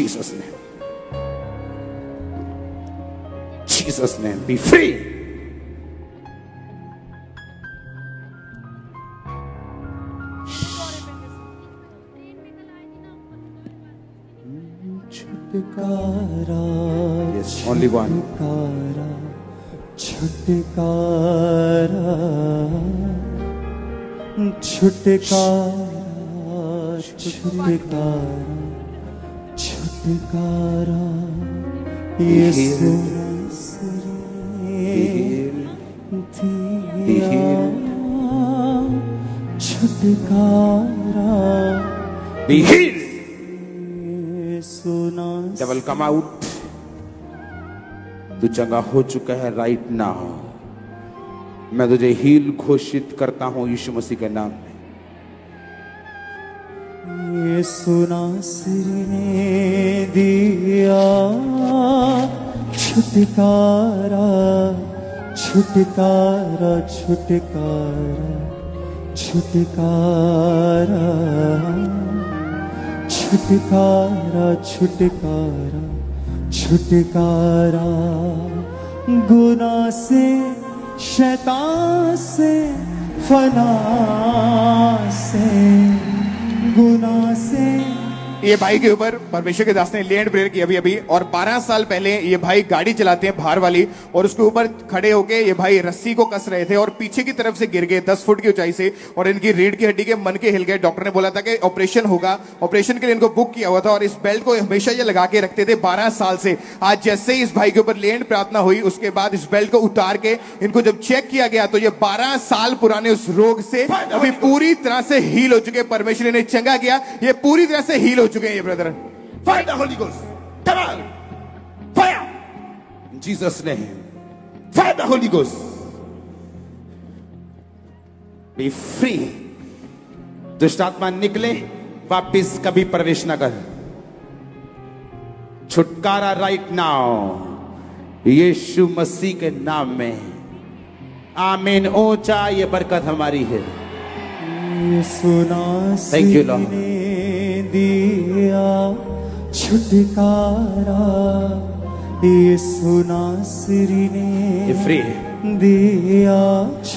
Jesus name. Jesus name. Be free. Yes, only one. छुटकारा छुटकारा छुटकारा छुटकारा यीशु दिया छुटकारा। Be healed. सुना Devil come out. तू चंगा हो चुका है राइट नाउ। मैं तुझे हील घोषित करता हूं यीशु मसीह के नाम में। यीशु नासरी ने दिया छुटकारा छुटकारा छुटकारा छुटकारा छुटकारा छुटकारा छुटकारा गुनाह से शैतान से फना से गुनाह से। ये भाई के ऊपर परमेश्वर के दास ने लैंड प्रेयर की अभी और 12 साल पहले ये भाई गाड़ी चलाते हैं बाहर वाली, और उसके ऊपर खड़े होके ये भाई रस्सी को कस रहे थे और पीछे की तरफ से गिर गए 10 फुट की ऊंचाई से, और इनकी रीढ़ की हड्डी के मन के हिल गए। डॉक्टर ने बोला था कि ऑपरेशन होगा, ऑपरेशन के लिए इनको बुक किया हुआ था, और इस बेल्ट को हमेशा ये लगा के रखते थे 12 साल से। आज जैसे ही इस भाई के ऊपर लैंड प्रार्थना हुई, उसके बाद इस बेल्ट को उतार के इनको जब चेक किया गया तो ये 12 साल पुराने उस रोग से अभी पूरी तरह से हील हो चुके। परमेश्वर ने चंगा किया, ये पूरी तरह से हील हो चुके हैं ये brother. Fire the Holy Ghost. Come out. Fire. In Jesus' name. Fire the Holy Ghost. Be free. दुष्ट आत्मा निकले, वापिस कभी प्रवेश न कर। छुटकारा राइट नाउ यीशु मसीह के नाम में। आमीन। ऊंचा ये बरकत हमारी है। Thank you, Lord. दिया छुटकारा यीशु नासरी ने फ्री दिया।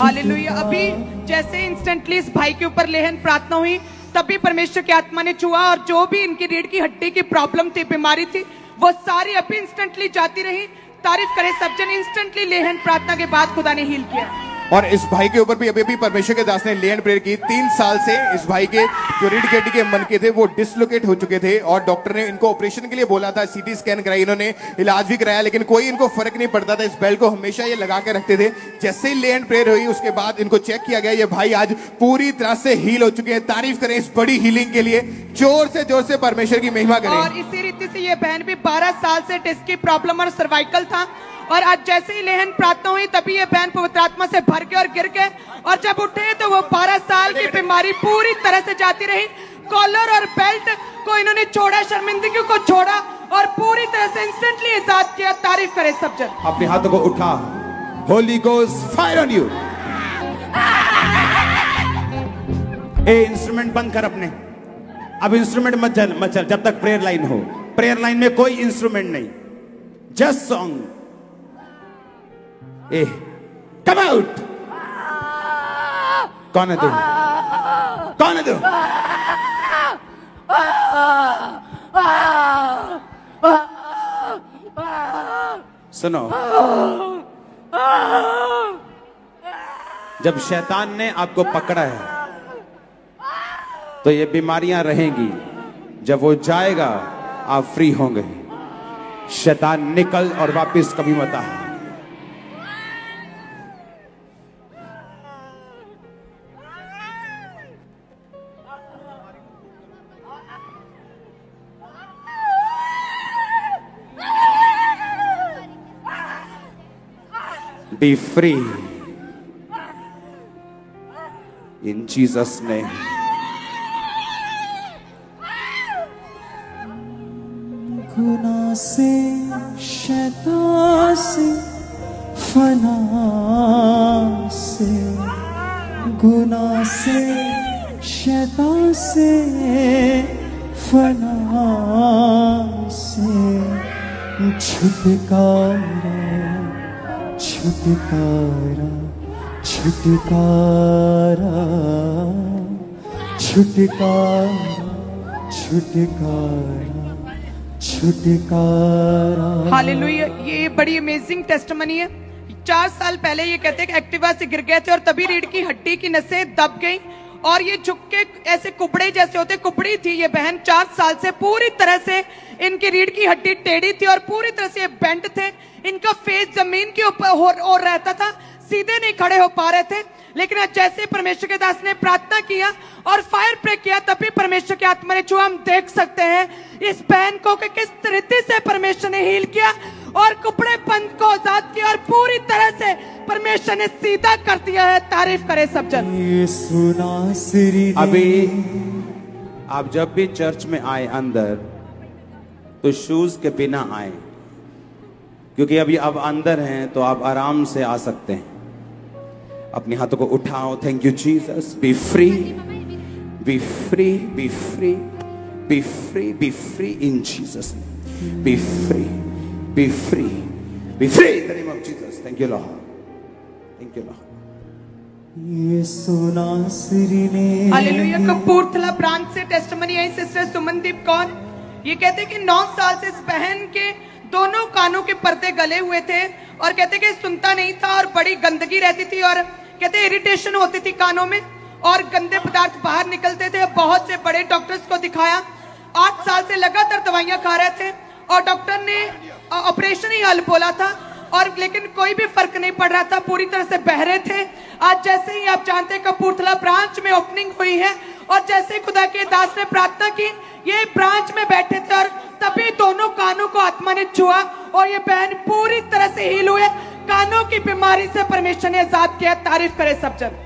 हालेलुया। अभी जैसे इंस्टेंटली इस भाई के ऊपर लेहन प्रार्थना हुई, तभी परमेश्वर की आत्मा ने छुआ, और जो भी इनकी रीढ़ की हड्डी की प्रॉब्लम थी, बीमारी थी, वो सारी अभी इंस्टेंटली जाती रही। तारीफ करे सब जन। इंस्टेंटली लेहन प्रार्थना के बाद खुदा ने हील किया। और इस भाई के ऊपर भी अभी परमेश्वर के दास ने लैंड प्रेयर की। 3 साल से इस भाई के जो रीढ़ की हड्डी के मन के थे वो डिसलोकेट हो चुके थे, और डॉक्टर ने इनको ऑपरेशन के लिए बोला था। सीटी स्कैन कराई, इन्होंने इलाज भी कराया, लेकिन कोई इनको फर्क नहीं पड़ता था। इस बेल्ट को हमेशा ये लगा के रखते थे। जैसे ही लैंड प्रेयर हुई, उसके बाद इनको चेक किया गया, ये भाई आज पूरी तरह से हील हो चुके हैं। तारीफ करें इस बड़ी हीलिंग के लिए। जोर से परमेश्वर की महिमा करें। और इसी रीति से ये बहन भी 12 साल से डिस्क की प्रॉब्लम और सर्वाइकल था, और आज जैसे ही लेहन प्रार्थना हुई, तभी ये बहन पवित्र आत्मा से भर के और गिर के, और जब उठे तो वो 12 साल की बीमारी पूरी तरह से जाती रही। कॉलर और बेल्ट को इन्होंने छोड़ा, शर्मिंदगी को छोड़ा, और पूरी तरह से इंस्टेंटली आजाद किया। तारीफ करे सब जन। अपने हाथों को उठा। Holi ghost fire on you. A instrument बंद कर अपने। अब इंस्ट्रूमेंट मत चल जब तक प्रेयर लाइन हो। प्रेयर लाइन में कोई इंस्ट्रूमेंट नहीं, जस्ट सॉन्ग। ए कम आउट। कौन है तू? कौन है तू? सुनो, जब शैतान ने आपको पकड़ा है तो ये बीमारियां रहेंगी। जब वो जाएगा आप फ्री होंगे। शैतान निकल और वापस कभी मत आ। Be free in Jesus' name. गुनाह से शैतान से फना से, गुनाह से शैतान से फना छुटकारा छुटकारा छुटकारा छुटकारा छुटकारा छुटकारा। हालेलुया। ये बड़ी अमेजिंग टेस्टमनी है। 4 साल पहले ये कहते हैं कि एक्टिवा से गिर गए थे और तभी रीढ़ की हड्डी की नसें दब गई और ये झुक के ऐसे कुबड़े जैसे होते, कुबड़ी थी ये बहन। 4 साल से पूरी तरह से इनकी रीढ़ की हड्डी टेढ़ी थी और पूरी तरह से ये बेंड थे। इनका फेस जमीन के ऊपर हो रहता था, सीधे नहीं खड़े हो पा रहे थे। लेकिन आज जैसे परमेश्वर के दास ने प्रार्थना किया और फायर प्रे किया, तभी परमेश्वर की आत्मा ने छुआ। हम देख सकते हैं इस बहन को कि किस तरीके से परमेश्वर ने हील किया और कुपड़ेपन को आजाद किया और पूरी तरह से परमेश्वर ने सीधा कर दिया है। तारीफ करे सब जन। अभी आप जब भी चर्च में आए अंदर तो शूज के बिना आए, क्योंकि अभी आप अंदर हैं तो आप आराम से आ सकते हैं। अपने हाथों को उठाओ। Thank you Jesus. Be free, be free, be free, be free, be free in Jesus. Be free, be free, be free in the name of Jesus. Thank you lord, thank you lord. Yeshu नासरी ने hallelujah. Kapurthala branch से testimony आई sister Sumandeep Kaur. ये कहते हैं कि 9 साल से इस बहन के दोनों कानों के पर्दे गले हुए थे और कहते कि सुनता नहीं था और बड़ी गंदगी रहती थी और कहते इरिटेशन होती थी कानों में और गंदे पदार्थ बाहर निकलते थे। बहुत से बड़े डॉक्टर्स को दिखाया, 8 साल से लगातार दवाइयां खा रहे थे और डॉक्टर ने ऑपरेशन ही हल बोला था और लेकिन कोई भी फर्क नहीं पड़ रहा था, पूरी तरह से बहरे थे। आज जैसे ही आप जानते हैं कपूरथला ब्रांच में ओपनिंग हुई है और जैसे खुदा के दास ने प्रार्थना की, ये ब्रांच में बैठे थे और तभी दोनों कानों को आत्मा ने छुआ और ये बहन पूरी तरह से हील हुए। कानों की बीमारी से परमेश्वर ने आजाद किया। तारीफ करे सब जन।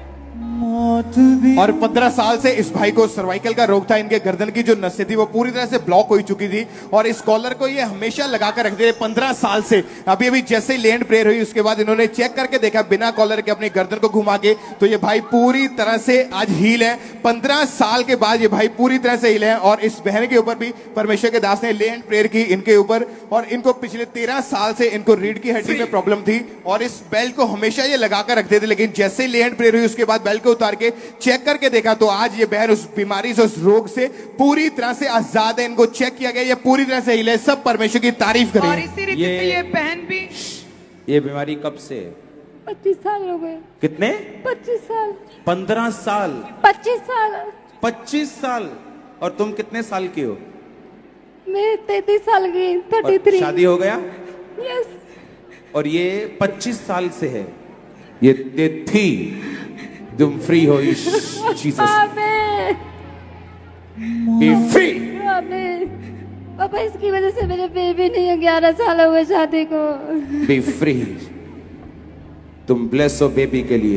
और 15 साल से इस भाई को सर्वाइकल का रोग था। इनके गर्दन की जो नसें थी वो पूरी तरह से ब्लॉक हो चुकी थी और इस कॉलर को ये हमेशा लगा कर रखते थे 15 साल से। अभी जैसे ही लैंड प्रेयर हुई उसके बाद इन्होंने चेक करके देखा बिना कॉलर के अपनी गर्दन को घुमा के, तो ये भाई पूरी तरह से आज हील है। 15 साल के बाद ये भाई पूरी तरह से हील है और इस बहन के ऊपर भी परमेश्वर के दास ने लैंड प्रेयर की इनके ऊपर। और इनको पिछले 13 साल से इनको रीढ़ की हड्डी में प्रॉब्लम थी और इस बेल्ट को हमेशा ये लगा कर रखते थे, लेकिन जैसे ही लैंड प्रेयर हुई उसके बाद बेल्ट को उतार के चेक करके देखा तो आज ये बहन उस बीमारी से, उस रोग से पूरी तरह से आजाद है। इनको चेक किया गया, ये पूरी तरह से हील है। सब परमेश्वर की तारीफ करें। और इसी रीति से ये बहन भी। ये बीमारी कब से? 25 साल हो गए। कितने? 25 साल। 15 साल। 25 साल। 25 साल। और तुम कितने साल की हो? मैं 33 साल की। 33। शादी हो गया? यस। और ये 25 साल से है। ये थी। तुम फ्री हो जीसस। आमीन। B free. आमीन। पापा इसकी वजह से मेरे बेबी नहीं है। 11 साल हो गए शादी को। B free. तुम ब्लेस हो बेबी के लिए।